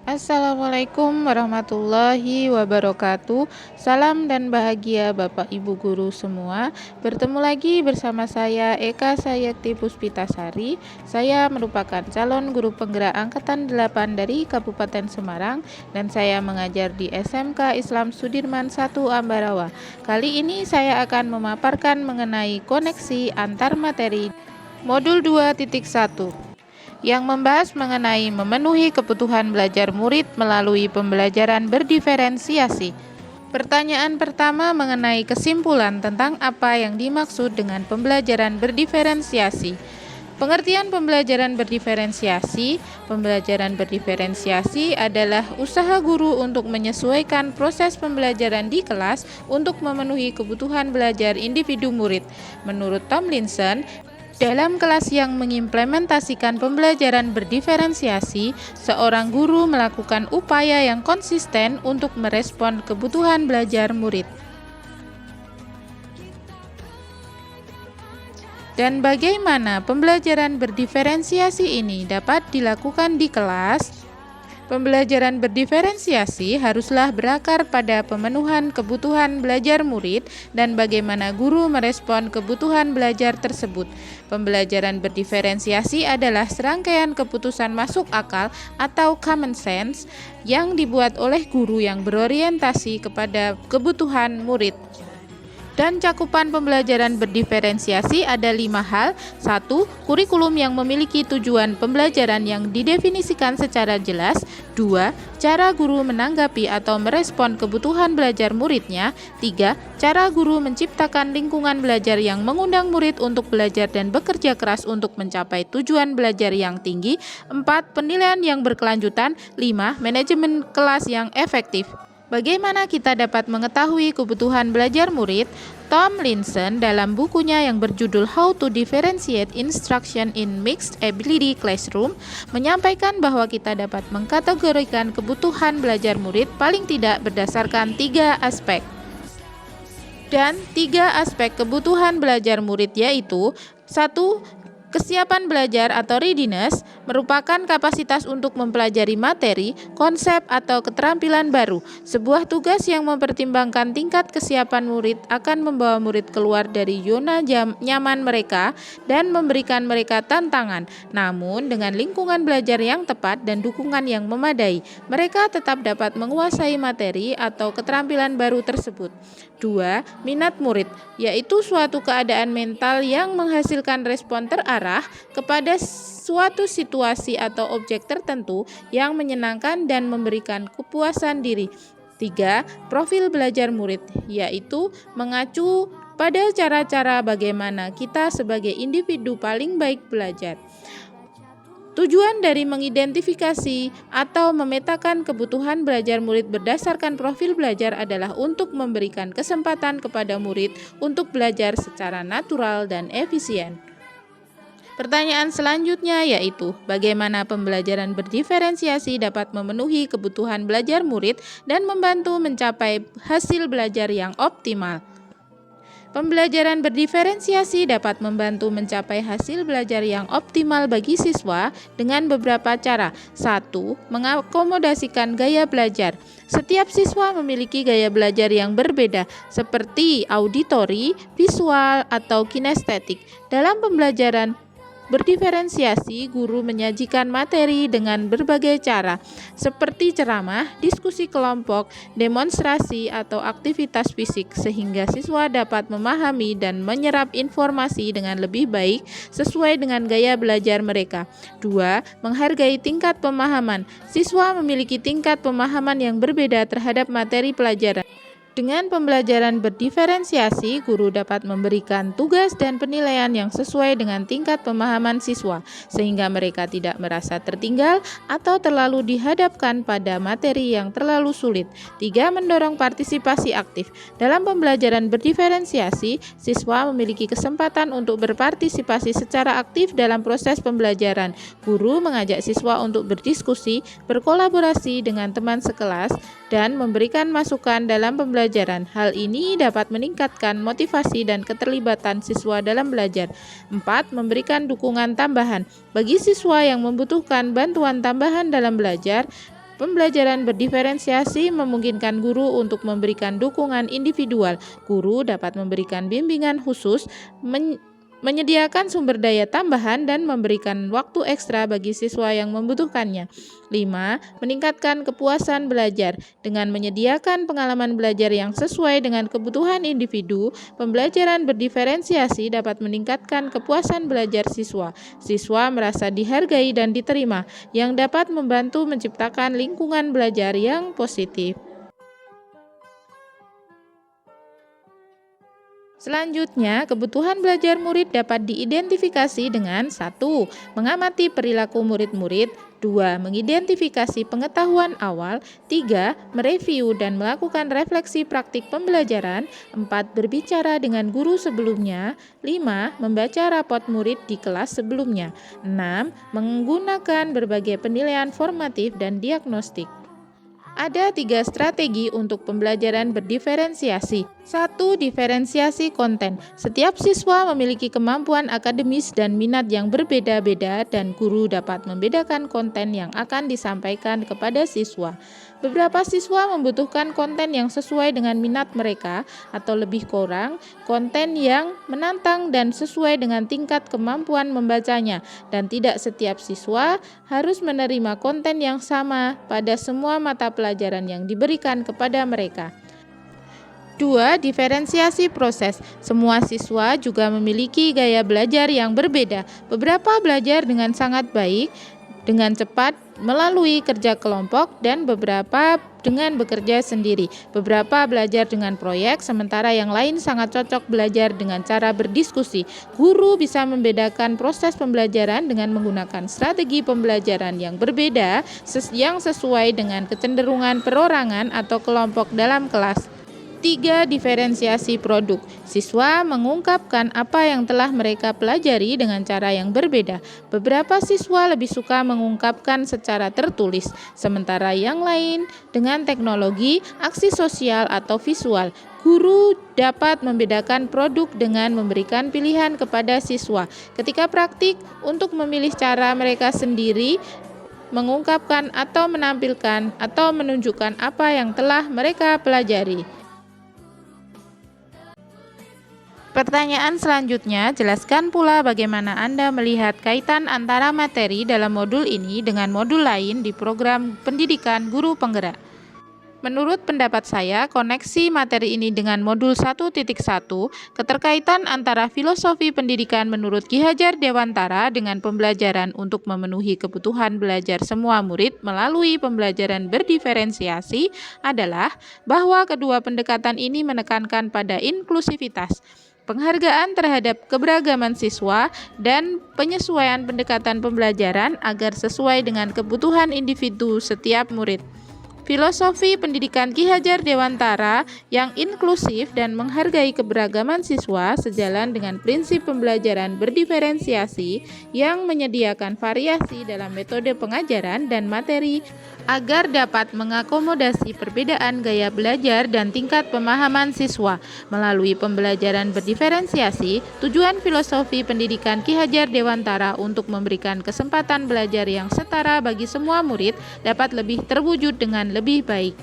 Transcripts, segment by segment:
Assalamualaikum warahmatullahi wabarakatuh. Salam dan bahagia Bapak Ibu guru semua. Bertemu lagi bersama saya Eka Sayekti Puspitasari. Saya merupakan calon guru penggerak angkatan 8 dari Kabupaten Semarang dan saya mengajar di SMK Islam Sudirman 1 Ambarawa. Kali ini saya akan memaparkan mengenai koneksi antar materi modul 2.1 yang membahas mengenai memenuhi kebutuhan belajar murid melalui pembelajaran berdiferensiasi. Pertanyaan pertama mengenai kesimpulan tentang apa yang dimaksud dengan pembelajaran berdiferensiasi. Pengertian pembelajaran berdiferensiasi. Pembelajaran berdiferensiasi adalah usaha guru untuk menyesuaikan proses pembelajaran di kelas untuk memenuhi kebutuhan belajar individu murid. Menurut Tomlinson, dalam kelas yang mengimplementasikan pembelajaran berdiferensiasi, seorang guru melakukan upaya yang konsisten untuk merespon kebutuhan belajar murid. Dan bagaimana pembelajaran berdiferensiasi ini dapat dilakukan di kelas? Pembelajaran berdiferensiasi haruslah berakar pada pemenuhan kebutuhan belajar murid dan bagaimana guru merespon kebutuhan belajar tersebut. Pembelajaran berdiferensiasi adalah serangkaian keputusan masuk akal atau common sense yang dibuat oleh guru yang berorientasi kepada kebutuhan murid. Dan cakupan pembelajaran berdiferensiasi ada 5 hal. 1. Kurikulum yang memiliki tujuan pembelajaran yang didefinisikan secara jelas. 2. Cara guru menanggapi atau merespon kebutuhan belajar muridnya. 3. Cara guru menciptakan lingkungan belajar yang mengundang murid untuk belajar dan bekerja keras untuk mencapai tujuan belajar yang tinggi. 4. Penilaian yang berkelanjutan. 5. Manajemen kelas yang efektif. Bagaimana kita dapat mengetahui kebutuhan belajar murid? Tomlinson dalam bukunya yang berjudul How to Differentiate Instruction in Mixed Ability Classroom menyampaikan bahwa kita dapat mengkategorikan kebutuhan belajar murid paling tidak berdasarkan 3 aspek. Dan 3 aspek kebutuhan belajar murid yaitu 1. Kesiapan belajar atau readiness merupakan kapasitas untuk mempelajari materi, konsep, atau keterampilan baru. Sebuah tugas yang mempertimbangkan tingkat kesiapan murid akan membawa murid keluar dari zona nyaman mereka dan memberikan mereka tantangan. Namun, dengan lingkungan belajar yang tepat dan dukungan yang memadai, mereka tetap dapat menguasai materi atau keterampilan baru tersebut. 2. Minat murid, yaitu suatu keadaan mental yang menghasilkan respon terarah kepada suatu situasi atau objek tertentu yang menyenangkan dan memberikan kepuasan diri. 3. Profil belajar murid, yaitu mengacu pada cara-cara bagaimana kita sebagai individu paling baik belajar. Tujuan dari mengidentifikasi atau memetakan kebutuhan belajar murid berdasarkan profil belajar adalah untuk memberikan kesempatan kepada murid untuk belajar secara natural dan efisien. Pertanyaan selanjutnya yaitu, bagaimana pembelajaran berdiferensiasi dapat memenuhi kebutuhan belajar murid dan membantu mencapai hasil belajar yang optimal? Pembelajaran berdiferensiasi dapat membantu mencapai hasil belajar yang optimal bagi siswa dengan beberapa cara. 1. Mengakomodasikan gaya belajar. Setiap siswa memiliki gaya belajar yang berbeda, seperti auditori, visual, atau kinestetik. Dalam pembelajaran berdiferensiasi, guru menyajikan materi dengan berbagai cara, seperti ceramah, diskusi kelompok, demonstrasi, atau aktivitas fisik, sehingga siswa dapat memahami dan menyerap informasi dengan lebih baik sesuai dengan gaya belajar mereka. 2. Menghargai tingkat pemahaman. Siswa memiliki tingkat pemahaman yang berbeda terhadap materi pelajaran. Dengan pembelajaran berdiferensiasi, guru dapat memberikan tugas dan penilaian yang sesuai dengan tingkat pemahaman siswa, sehingga mereka tidak merasa tertinggal atau terlalu dihadapkan pada materi yang terlalu sulit. 3. Mendorong partisipasi aktif. Dalam pembelajaran berdiferensiasi, siswa memiliki kesempatan untuk berpartisipasi secara aktif dalam proses pembelajaran. Guru mengajak siswa untuk berdiskusi, berkolaborasi dengan teman sekelas, dan memberikan masukan dalam pembelajaran. Hal ini dapat meningkatkan motivasi dan keterlibatan siswa dalam belajar. 4. Memberikan dukungan tambahan. Bagi siswa yang membutuhkan bantuan tambahan dalam belajar, Pembelajaran berdiferensiasi memungkinkan guru untuk memberikan dukungan individual. Guru dapat memberikan bimbingan khusus, menyediakan sumber daya tambahan, dan memberikan waktu ekstra bagi siswa yang membutuhkannya. 5. Meningkatkan kepuasan belajar. Dengan menyediakan pengalaman belajar yang sesuai dengan kebutuhan individu, pembelajaran berdiferensiasi dapat meningkatkan kepuasan belajar siswa. Siswa merasa dihargai dan diterima, yang dapat membantu menciptakan lingkungan belajar yang positif. Selanjutnya, kebutuhan belajar murid dapat diidentifikasi dengan 1. Mengamati perilaku murid-murid, 2. Mengidentifikasi pengetahuan awal, 3. Mereview dan melakukan refleksi praktik pembelajaran, 4. Berbicara dengan guru sebelumnya, 5. Membaca rapot murid di kelas sebelumnya, 6. Menggunakan berbagai penilaian formatif dan diagnostik. Ada 3 strategi untuk pembelajaran berdiferensiasi. 1. Diferensiasi konten. Setiap siswa memiliki kemampuan akademis dan minat yang berbeda-beda, dan guru dapat membedakan konten yang akan disampaikan kepada siswa. Beberapa siswa membutuhkan konten yang sesuai dengan minat mereka, atau lebih kurang, konten yang menantang dan sesuai dengan tingkat kemampuan membacanya, dan tidak setiap siswa harus menerima konten yang sama pada semua mata pelajaran yang diberikan kepada mereka. 2. Diferensiasi proses. Semua siswa juga memiliki gaya belajar yang berbeda. Beberapa belajar dengan sangat baik, dengan cepat, melalui kerja kelompok, dan beberapa dengan bekerja sendiri. Beberapa belajar dengan proyek, sementara yang lain sangat cocok belajar dengan cara berdiskusi. Guru bisa membedakan proses pembelajaran dengan menggunakan strategi pembelajaran yang berbeda yang sesuai dengan kecenderungan perorangan atau kelompok dalam kelas. 3. Diferensiasi produk. Siswa mengungkapkan apa yang telah mereka pelajari dengan cara yang berbeda. Beberapa siswa lebih suka mengungkapkan secara tertulis, sementara yang lain dengan teknologi, aksi sosial, atau visual. Guru dapat membedakan produk dengan memberikan pilihan kepada siswa. Ketika praktik, untuk memilih cara mereka sendiri mengungkapkan atau menampilkan atau menunjukkan apa yang telah mereka pelajari. Pertanyaan selanjutnya, jelaskan pula bagaimana Anda melihat kaitan antara materi dalam modul ini dengan modul lain di program pendidikan guru penggerak. Menurut pendapat saya, koneksi materi ini dengan modul 1.1, keterkaitan antara filosofi pendidikan menurut Ki Hajar Dewantara dengan pembelajaran untuk memenuhi kebutuhan belajar semua murid melalui pembelajaran berdiferensiasi adalah bahwa kedua pendekatan ini menekankan pada inklusivitas, penghargaan terhadap keberagaman siswa, dan penyesuaian pendekatan pembelajaran agar sesuai dengan kebutuhan individu setiap murid. Filosofi pendidikan Ki Hajar Dewantara yang inklusif dan menghargai keberagaman siswa sejalan dengan prinsip pembelajaran berdiferensiasi yang menyediakan variasi dalam metode pengajaran dan materi agar dapat mengakomodasi perbedaan gaya belajar dan tingkat pemahaman siswa. Melalui pembelajaran berdiferensiasi, tujuan filosofi pendidikan Ki Hajar Dewantara untuk memberikan kesempatan belajar yang setara bagi semua murid dapat lebih terwujud dengan lebih baik.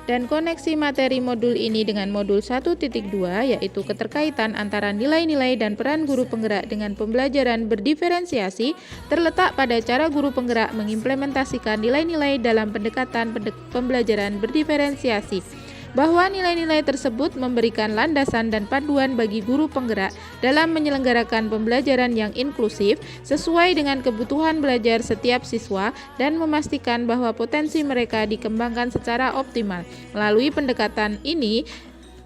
Dan koneksi materi modul ini dengan modul 1.2, yaitu keterkaitan antara nilai-nilai dan peran guru penggerak dengan pembelajaran berdiferensiasi, terletak pada cara guru penggerak mengimplementasikan nilai-nilai dalam pendekatan pembelajaran berdiferensiasi. Bahwa nilai-nilai tersebut memberikan landasan dan panduan bagi guru penggerak dalam menyelenggarakan pembelajaran yang inklusif sesuai dengan kebutuhan belajar setiap siswa dan memastikan bahwa potensi mereka dikembangkan secara optimal. Melalui pendekatan ini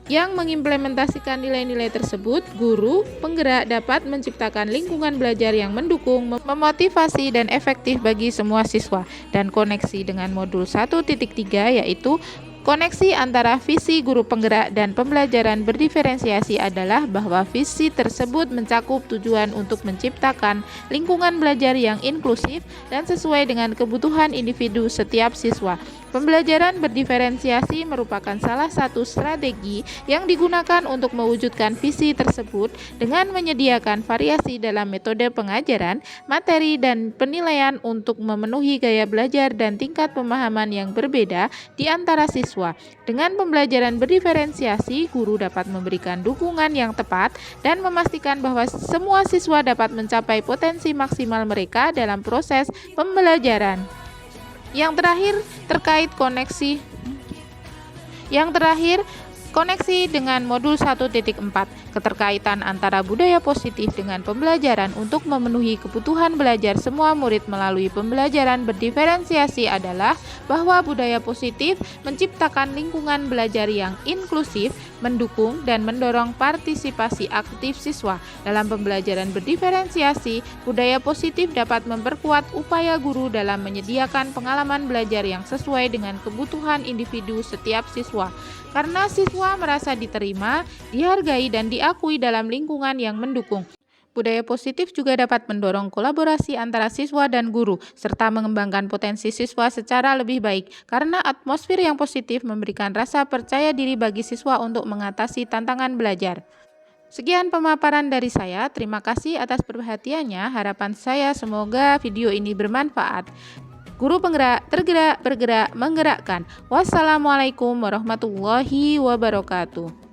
yang mengimplementasikan nilai-nilai tersebut, guru penggerak dapat menciptakan lingkungan belajar yang mendukung, memotivasi, dan efektif bagi semua siswa. Dan koneksi dengan modul 1.3 yaitu koneksi antara visi guru penggerak dan pembelajaran berdiferensiasi adalah bahwa visi tersebut mencakup tujuan untuk menciptakan lingkungan belajar yang inklusif dan sesuai dengan kebutuhan individu setiap siswa. Pembelajaran berdiferensiasi merupakan salah satu strategi yang digunakan untuk mewujudkan visi tersebut dengan menyediakan variasi dalam metode pengajaran, materi, dan penilaian untuk memenuhi gaya belajar dan tingkat pemahaman yang berbeda di antara siswa. Dengan pembelajaran berdiferensiasi, guru dapat memberikan dukungan yang tepat dan memastikan bahwa semua siswa dapat mencapai potensi maksimal mereka dalam proses pembelajaran. Yang terakhir koneksi dengan modul 1.4, keterkaitan antara budaya positif dengan pembelajaran untuk memenuhi kebutuhan belajar semua murid melalui pembelajaran berdiferensiasi adalah bahwa budaya positif menciptakan lingkungan belajar yang inklusif, mendukung dan mendorong partisipasi aktif siswa. Dalam pembelajaran berdiferensiasi, budaya positif dapat memperkuat upaya guru dalam menyediakan pengalaman belajar yang sesuai dengan kebutuhan individu setiap siswa. Karena siswa merasa diterima, dihargai, dan diakui dalam lingkungan yang mendukung. Budaya positif juga dapat mendorong kolaborasi antara siswa dan guru, serta mengembangkan potensi siswa secara lebih baik, karena atmosfer yang positif memberikan rasa percaya diri bagi siswa untuk mengatasi tantangan belajar. Sekian pemaparan dari saya, terima kasih atas perhatiannya. Harapan saya semoga video ini bermanfaat. Guru penggerak, tergerak, bergerak, menggerakkan. Wassalamualaikum warahmatullahi wabarakatuh.